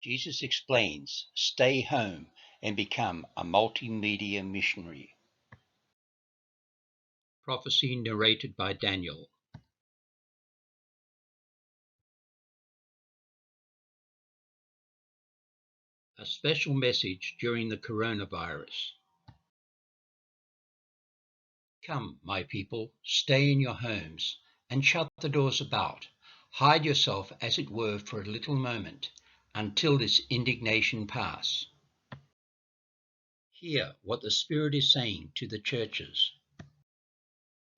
Jesus explains, stay home and become a multimedia missionary. Prophecy narrated by Daniel. A special message during the coronavirus. Come, my people, stay in your homes and shut the doors about. Hide yourself, as it were, for a little moment, until this indignation pass. Hear what the Spirit is saying to the churches.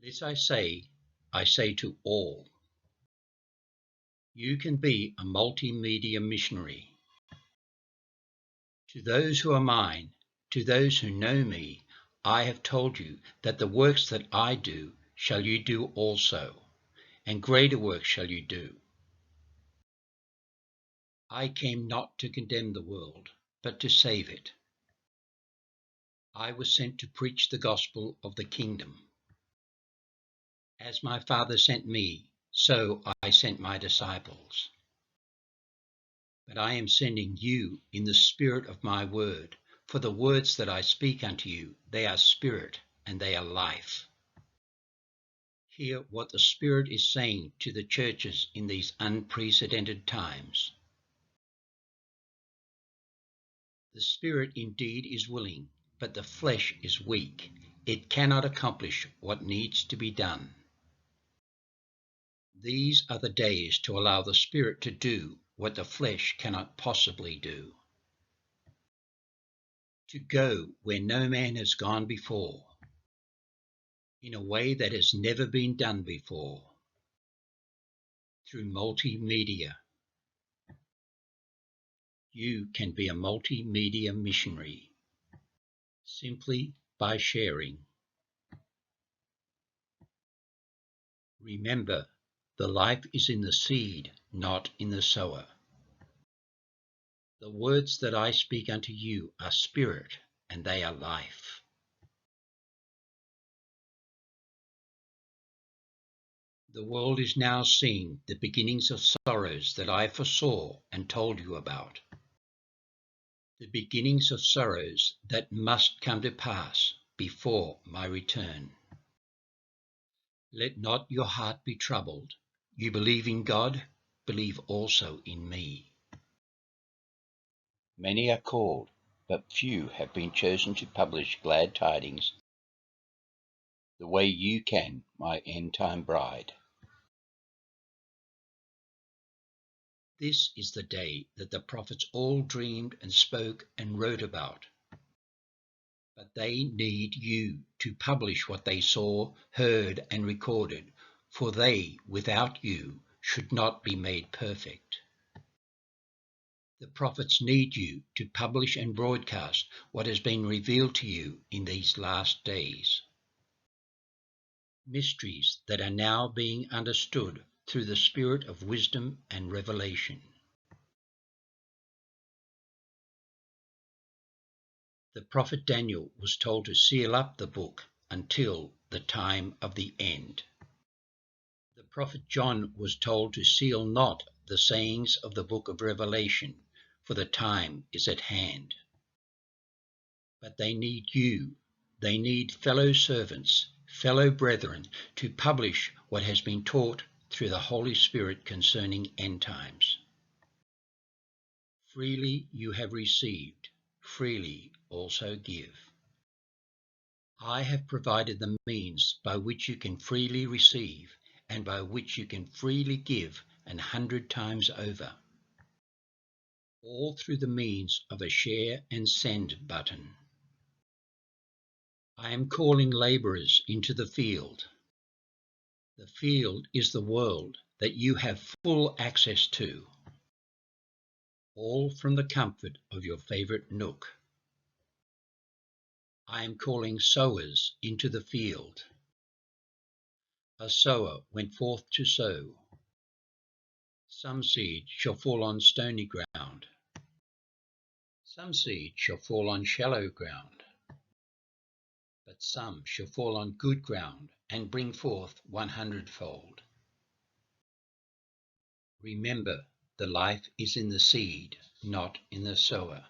This I say to all. You can be a multimedia missionary. To those who are mine, to those who know me, I have told you that the works that I do shall you do also, and greater works shall you do. I came not to condemn the world, but to save it. I was sent to preach the gospel of the kingdom. As my Father sent me, so I sent my disciples. But I am sending you in the spirit of my word, for the words that I speak unto you, they are spirit and they are life. Hear what the Spirit is saying to the churches in these unprecedented times. The Spirit indeed is willing, but the flesh is weak. It cannot accomplish what needs to be done. These are the days to allow the Spirit to do what the flesh cannot possibly do. To go where no man has gone before, in a way that has never been done before, through multimedia. You can be a multimedia missionary simply by sharing. Remember, the life is in the seed, not in the sower. The words that I speak unto you are spirit, and they are life. The world is now seeing the beginnings of sorrows that I foresaw and told you about. The beginnings of sorrows that must come to pass before my return. Let not your heart be troubled. You believe in God, believe also in me. Many are called, but few have been chosen to publish glad tidings the way you can, my end-time bride. This is the day that the prophets all dreamed and spoke and wrote about. But they need you to publish what they saw, heard, and recorded, for they, without you, should not be made perfect. The prophets need you to publish and broadcast what has been revealed to you in these last days. Mysteries that are now being understood through the spirit of wisdom and revelation. The prophet Daniel was told to seal up the book until the time of the end. The prophet John was told to seal not the sayings of the book of Revelation, for the time is at hand. But they need you. They need fellow servants, fellow brethren, to publish what has been taught through the Holy Spirit concerning end times. Freely you have received, freely also give. I have provided the means by which you can freely receive and by which you can freely give 100 times over. All through the means of a share and send button. I am calling labourers into the field. The field is the world that you have full access to, all from the comfort of your favourite nook. I am calling sowers into the field. A sower went forth to sow. Some seed shall fall on stony ground. Some seed shall fall on shallow ground. But some shall fall on good ground and bring forth 100-fold. Remember, the life is in the seed, not in the sower.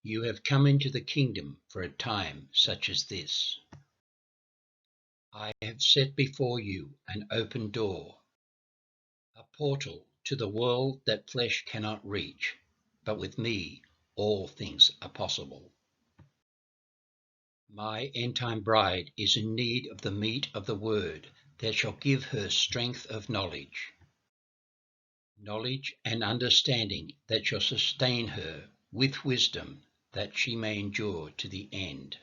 You have come into the kingdom for a time such as this. I have set before you an open door, a portal to the world that flesh cannot reach, but with me all things are possible. My end-time bride is in need of the meat of the word that shall give her strength of knowledge and understanding that shall sustain her with wisdom, that she may endure to the end.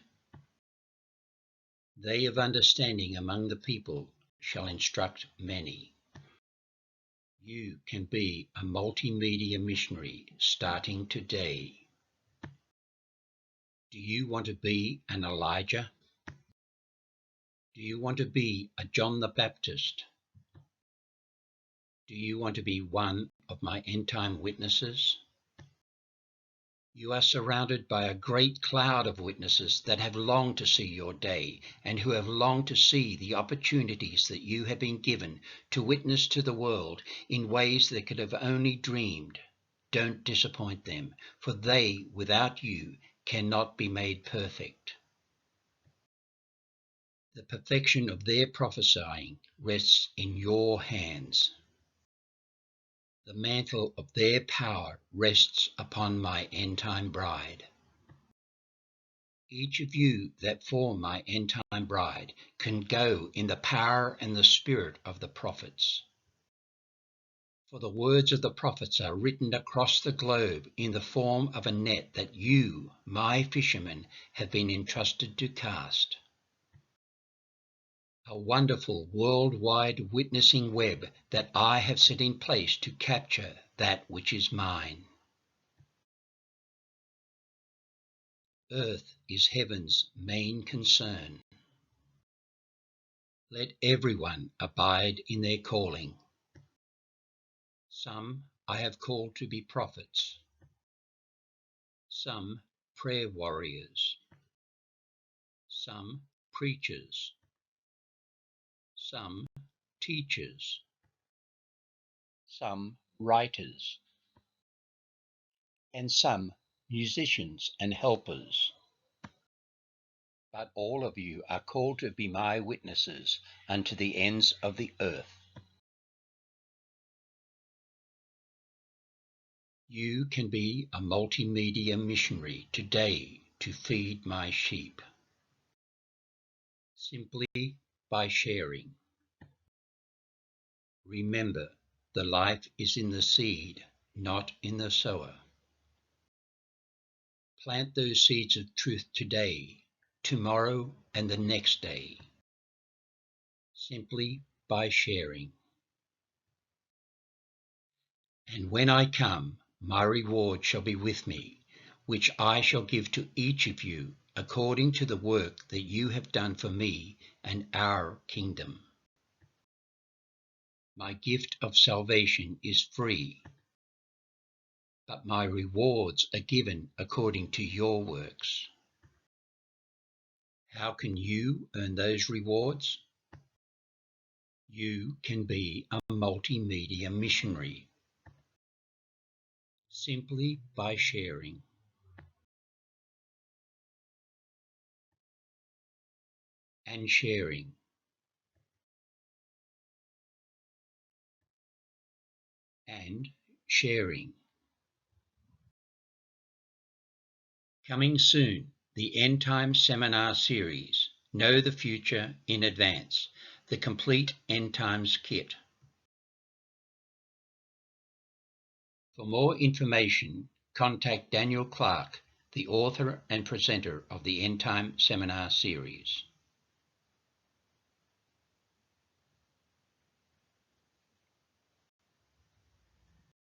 They of understanding among the people shall instruct many. You can be a multimedia missionary starting today. Do you want to be an Elijah? Do you want to be a John the Baptist? Do you want to be one of my end-time witnesses? You are surrounded by a great cloud of witnesses that have longed to see your day and who have longed to see the opportunities that you have been given to witness to the world in ways they could have only dreamed. Don't disappoint them, for they, without you, cannot be made perfect. The perfection of their prophesying rests in your hands. The mantle of their power rests upon my end-time bride. Each of you that form my end-time bride can go in the power and the spirit of the prophets. For the words of the prophets are written across the globe in the form of a net that you, my fishermen, have been entrusted to cast. A wonderful worldwide witnessing web that I have set in place to capture that which is mine. Earth is heaven's main concern. Let everyone abide in their calling. Some I have called to be prophets, some prayer warriors, some preachers, some teachers, some writers, and some musicians and helpers. But all of you are called to be my witnesses unto the ends of the earth. You can be a multimedia missionary today to feed my sheep, simply by sharing. Remember, the life is in the seed, not in the sower. Plant those seeds of truth today, tomorrow, and the next day, simply by sharing. And when I come, my reward shall be with me, which I shall give to each of you according to the work that you have done for me and our kingdom. My gift of salvation is free, but my rewards are given according to your works. How can you earn those rewards? You can be a multimedia missionary, simply by sharing. And sharing. And sharing. Coming soon, the End Time Seminar Series, Know the Future in Advance, the complete End Times kit. For more information, contact Daniel Clark, the author and presenter of the End Time Seminar Series.